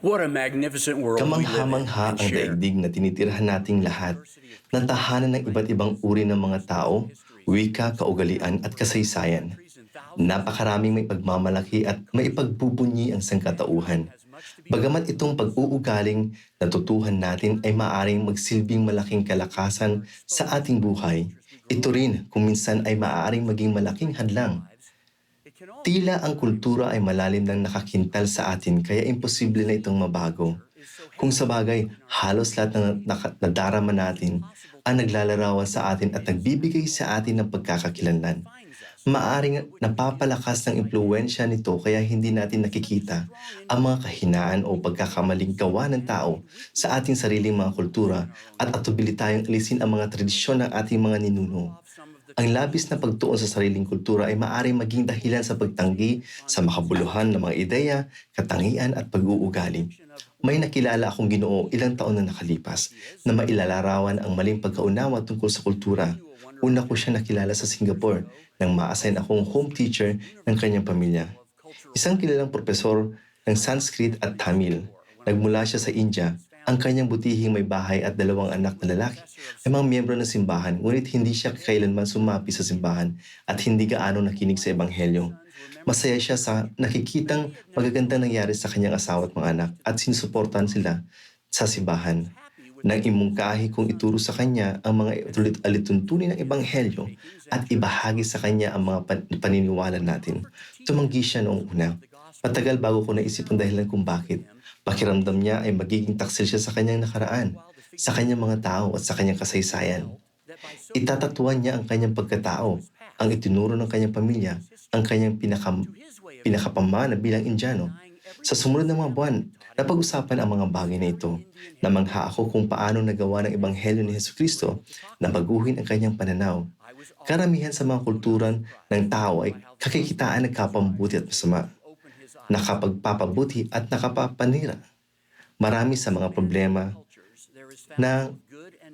What a magnificent world we live in Kamangha-mangha and ang share. daigdig na tinitirhan nating lahat, na tahanan ng iba't ibang uri ng mga tao, wika, kaugalian at kasaysayan. Napakaraming may pagmamalaki at maipagbubunyi ang sangkatauhan. Bagamat itong pag-uugaling natutuhan natin ay maaring magsilbing malaking kalakasan sa ating buhay, ito rin kung minsan ay maaaring maging malaking hadlang. Tila ang kultura ay malalim lang nakakintal sa atin kaya imposible na itong mabago. Kung sa bagay, halos lahat ng nadarama natin ang naglalarawan sa atin at nagbibigay sa atin ng pagkakakilanlan. Maaring napapalakas ng impluensya nito kaya hindi natin nakikita ang mga kahinaan o pagkakamaling gawa ng tao sa ating sariling mga kultura at atubili tayong alisin ang mga tradisyon ng ating mga ninuno. Ang labis na pagtuon sa sariling kultura ay maaaring maging dahilan sa pagtanggi sa makabuluhan ng mga ideya, katangian at pag-uugali. May nakilala akong Ginoo ilang taon na nakalipas na mailalarawan ang maling pagkaunawa tungkol sa kultura. Una ko siya nakilala sa Singapore nang ma-assign akong home teacher ng kanyang pamilya. Isang kilalang propesor ng Sanskrit at Tamil. Nagmula siya sa India. Ang kanyang butihing may bahay at 2 anak na lalaki ay mga miyembro ng simbahan, ngunit hindi siya kailanman sumapi sa simbahan at hindi gaano nakinig sa ebanghelyo. Masaya siya sa nakikitang magagandang nangyari sa kanyang asawa at mga anak at sinusuportahan sila sa simbahan. Nang imungkahi kong ituro sa kanya ang mga alituntunin ng ebanghelyo at ibahagi sa kanya ang mga paniniwala natin, tumanggi siya noong una. Matagal bago ko naisip ang dahilan kung bakit. Pakiramdam niya ay magiging taksil siya sa kanyang nakaraan, sa kanyang mga tao at sa kanyang kasaysayan. Itatatuan niya ang kanyang pagkatao, ang itinuro ng kanyang pamilya, ang kanyang pinakapamana bilang Indiano. Sa sumunod na mga buwan, napag-usapan ang mga bagay na ito. Namangha ako kung paano nagawa ng Ebanghelyo ni Jesucristo na baguhin ang kanyang pananaw. Karamihan sa mga kulturan ng tao ay kakikitaan ng kapambuti at masama, nakapagpapabuti at nakapapanira. Marami sa mga problema na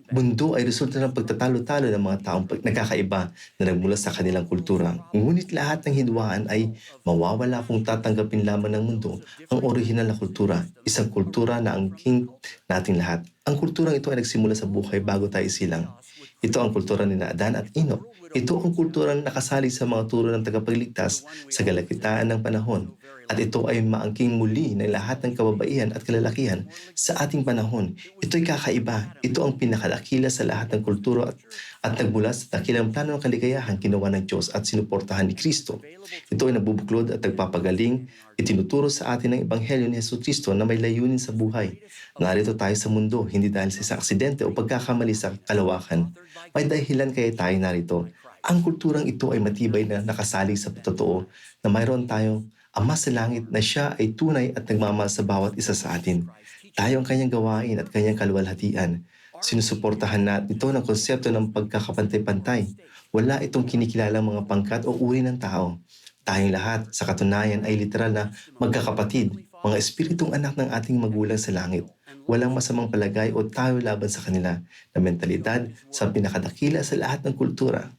mundo ay resulta ng pagtatalo-talo ng mga taong nagkakaiba na nagmula sa kanilang kultura. Ngunit lahat ng hidwaan ay mawawala kung tatanggapin lamang ng mundo ang orihinal na kultura, isang kultura na angking nating lahat. Ang kulturang ito ay nagsimula sa buhay bago tayo silang. Ito ang kultura ni Adan at Enoch. Ito ang kulturang nakasali sa mga turo ng tagapagligtas sa galakitaan ng panahon. At ito ay maangking muli ng lahat ng kababaihan at kalalakihan sa ating panahon. Ito'y kakaiba. Ito ang pinakalakila sa lahat ng kultura at nagmula sa dakilang plano ng kaligayahan ginawa ng Diyos at sinuportahan ni Kristo. Ito ay nabubuklod at nagpapagaling. Itinuturo sa atin ng Ebanghelyo ni Jesucristo na may layunin sa buhay. Narito tayo sa mundo, hindi dahil sa isang aksidente o pagkakamali sa kalawakan. May dahilan kaya tayo narito. Ang kulturang ito ay matibay na nakasalig sa totoo na mayroon tayong Ama sa langit na siya ay tunay at nagmamahal sa bawat isa sa atin. Tayo ang kanyang gawain at kanyang kaluwalhatian. Sinusuportahan natin ito ng konsepto ng pagkakapantay-pantay. Wala itong kinikilalang mga pangkat o uri ng tao. Tayong lahat sa katunayan ay literal na magkakapatid, mga espiritong anak ng ating magulang sa langit. Walang masamang palagay o tayo laban sa kanila na mentalidad sa pinakadakila sa lahat ng kultura.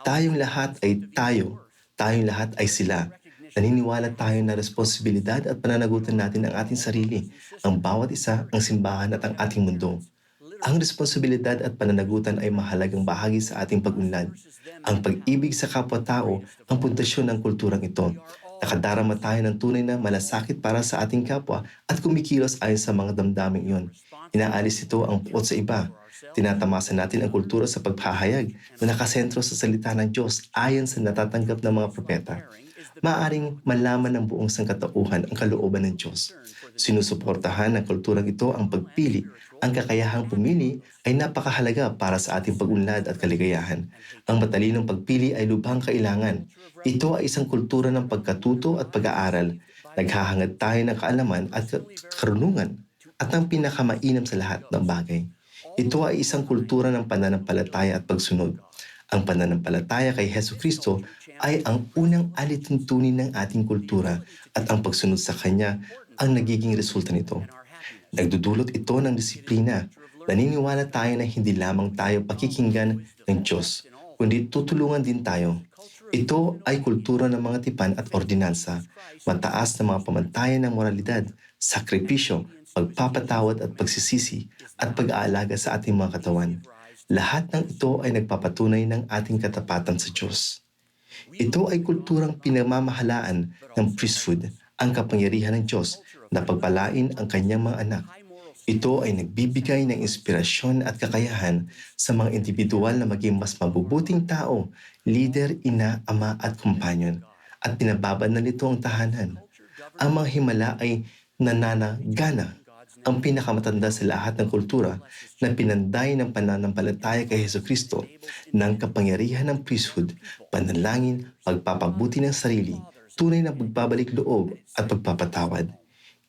Tayong lahat ay tayo. Tayong lahat ay sila. Naniniwala tayo na responsibilidad at pananagutan natin ang ating sarili, ang bawat isa, ang simbahan at ang ating mundo. Ang responsibilidad at pananagutan ay mahalagang bahagi sa ating pag-unlad. Ang pag-ibig sa kapwa-tao ang pundasyon ng kulturang ito. Nakadarama tayo ng tunay na malasakit para sa ating kapwa at kumikilos ayon sa mga damdaming iyon. Inaalis ito ang puot sa iba. Tinatamasa natin ang kultura sa pagpahayag na nakasentro sa salita ng Diyos ayon sa natatanggap ng mga propeta. Maaring malaman ng buong sangkatauhan ang kalooban ng Diyos. Sinusuportahan ng kulturang ito ang pagpili. Ang kakayahang pumili ay napakahalaga para sa ating pag-unlad at kaligayahan. Ang matalinong pagpili ay lubhang kailangan. Ito ay isang kultura ng pagkatuto at pag-aaral. Naghahangad tayo ng kaalaman at karunungan at ang pinakamainam sa lahat ng bagay. Ito ay isang kultura ng pananampalataya at pagsunod. Ang pananampalataya kay Hesu Kristo ay ang unang alituntunin ng ating kultura at ang pagsunod sa Kanya ang nagiging resulta nito. Nagdudulot ito ng disiplina. Naniniwala tayo na hindi lamang tayo pakikinggan ng Diyos, kundi tutulungan din tayo. Ito ay kultura ng mga tipan at ordinansa, mataas na mga pamantayan ng moralidad, sakripisyo, pagpapatawad at pagsisisi, at pag-aalaga sa ating mga katawan. Lahat ng ito ay nagpapatunay ng ating katapatan sa Diyos. Ito ay kulturang pinamamahalaan ng priesthood, ang kapangyarihan ng Diyos na pagpalain ang kanyang mga anak. Ito ay nagbibigay ng inspirasyon at kakayahan sa mga individual na maging mas mabubuting tao, leader, ina, ama at kumpanyon, at pinababad na nito ang tahanan. Ang mga himala ay nananagana, ang pinakamatanda sa lahat ng kultura na pinanday ng pananampalataya kay Hesus Kristo ng kapangyarihan ng priesthood, panalangin, pagpapabuti ng sarili, tunay na pagbabalik loob at pagpapatawad.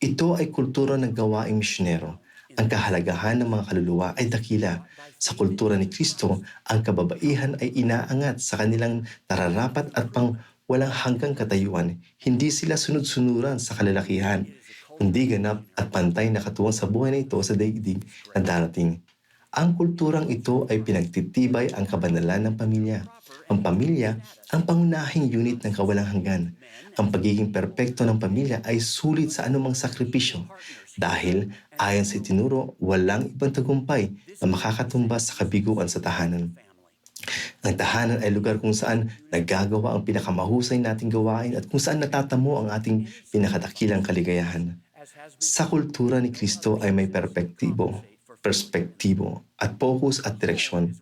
Ito ay kultura ng gawaing misyonero. Ang kahalagahan ng mga kaluluwa ay dakila. Sa kultura ni Kristo, ang kababaihan ay inaangat sa kanilang nararapat at pang walang hanggang katayuan. Hindi sila sunod-sunuran sa kalalakihan, kundi ganap at pantay na katuwang sa buhay na ito sa daigdig na darating. Ang kulturang ito ay pinagtitibay ang kabanalan ng pamilya. Ang pamilya ang pangunahing unit ng kawalang hanggan. Ang pagiging perpekto ng pamilya ay sulit sa anumang sakripisyo dahil ayon sa itinuro, walang ibang tagumpay na makakatumbas sa kabiguan sa tahanan. Ang tahanan ay lugar kung saan nagagawa ang pinakamahusay nating gawain at kung saan natatamo ang ating pinakadakilang kaligayahan. Sa kultura ni Kristo ay may perspektibo at focus at direksyon.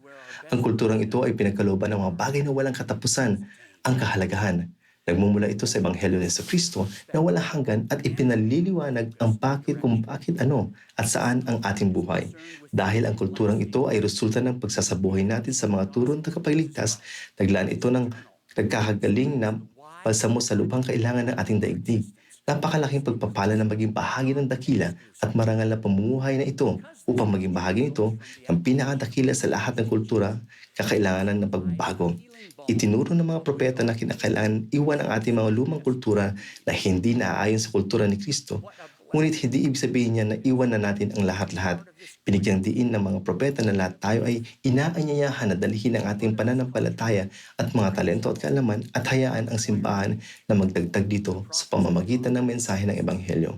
Ang kulturang ito ay pinagkalooban ng mga bagay na walang katapusan, ang kahalagahan. Nagmumula ito sa Ebanghelyo ni Kristo na walang hanggan at ipinaliliwanag ang kung bakit ano at saan ang ating buhay. Dahil ang kulturang ito ay resulta ng pagsasabuhay natin sa mga turong tagapagligtas, naglaan ito ng nagkakagaling na balsamo sa lubhang kailangan ng ating daigdig. Napakalaking pagpapala na maging bahagi ng dakila at marangal na pamumuhay na ito. Upang maging bahagi nito ng pinakadakila sa lahat ng kultura, kakailanganan ng pagbabago. Itinuro ng mga propeta na kinakailangan iwan ang ating mga lumang kultura na hindi naaayon sa kultura ni Kristo. Ngunit hindi ibig sabihin niya na iwan na natin ang lahat-lahat. Binigyang diin ng mga propeta na lahat tayo ay inaanyayahan na dalhin ang ating pananampalataya at mga talento at kaalaman at hayaan ang simbahan na magdagdag dito sa pamamagitan ng mensahe ng Ebanghelyo.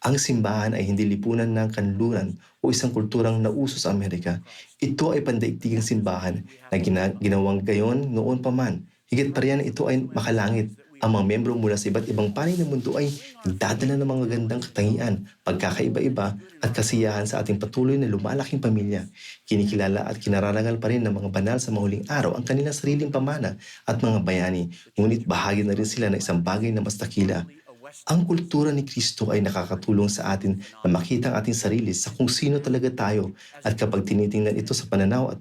Ang simbahan ay hindi lipunan ng kanluran o isang kulturang nauso sa Amerika. Ito ay pandaigdigang simbahan na ginawang gayon noon pa man. Higit pa riyan, ito ay makalangit. Ang mga membro mula sa iba't ibang panig ng mundo ay nagdadala ng mga gandang katangian, pagkakaiba-iba at kasiyahan sa ating patuloy na lumalaking pamilya. Kinikilala at kinararangal pa rin ng mga banal sa mahuling araw ang kanilang sariling pamana at mga bayani, ngunit bahagi na rin sila ng isang bagay na mas dakila. Ang kultura ni Kristo ay nakakatulong sa atin na makita ang ating sarili sa kung sino talaga tayo at kapag tinitingnan ito sa pananaw at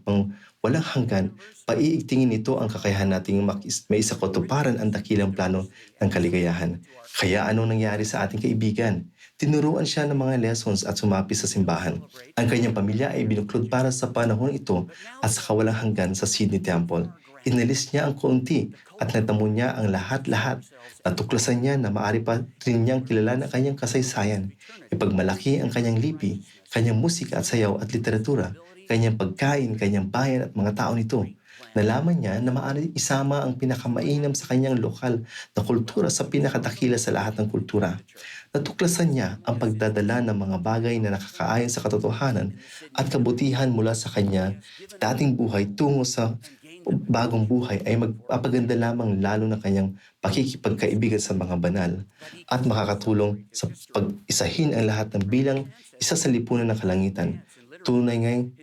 walang hanggan, paiigtingin nito ang kakayahan nating may isa katuparan ang dakilang plano ng kaligayahan. Kaya anong nangyari sa ating kaibigan? Tinuruan siya ng mga lessons at sumapi sa simbahan. Ang kanyang pamilya ay binuklod para sa panahon ito at sa kawalang hanggan sa Sydney Temple. Inalis niya ang kaunti at natamo niya ang lahat-lahat. Natuklasan niya na maaari pa rin niyang kilala ang kanyang kasaysayan. Ipagmalaki ang kanyang lipi, kanyang musika at sayaw at literatura, kanyang pagkain, kanyang bayan at mga tao nito. Nalaman niya na maaari isama ang pinakamainam sa kanyang lokal na kultura sa pinakadakila sa lahat ng kultura. Natuklasan niya ang pagdadala ng mga bagay na nakakaayon sa katotohanan at kabutihan mula sa kanya dating buhay tungo sa bagong buhay ay magpapaganda lamang lalo na kanyang pakikipagkaibigan sa mga banal at makakatulong sa pag-isahin ang lahat ng bilang isa sa lipunan ng kalangitan. Tunay ngayong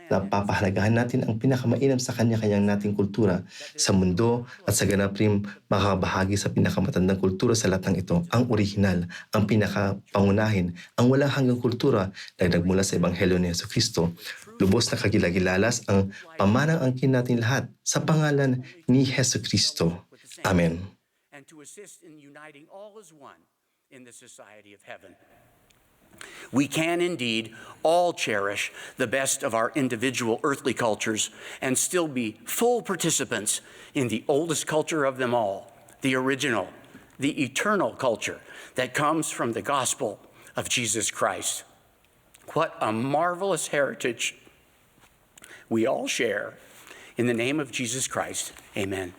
napapahalagahan natin ang pinakamainam sa kanya-kanyang nating kultura sa mundo at sa ganap rin makakabahagi sa pinakamatandang kultura sa lahat ng ito, ang orihinal, ang pinakapangunahin, ang walang hanggang kultura na nagmula sa Ebanghelyo ni Jesucristo. Lubos na kagilagilalas ang pamanang angkin natin lahat sa pangalan ni Jesucristo. Amen. And to assist in uniting all as one in the society of heaven. We can indeed all cherish the best of our individual earthly cultures and still be full participants in the oldest culture of them all, the original, the eternal culture that comes from the gospel of Jesus Christ. What a marvelous heritage we all share. In the name of Jesus Christ, amen.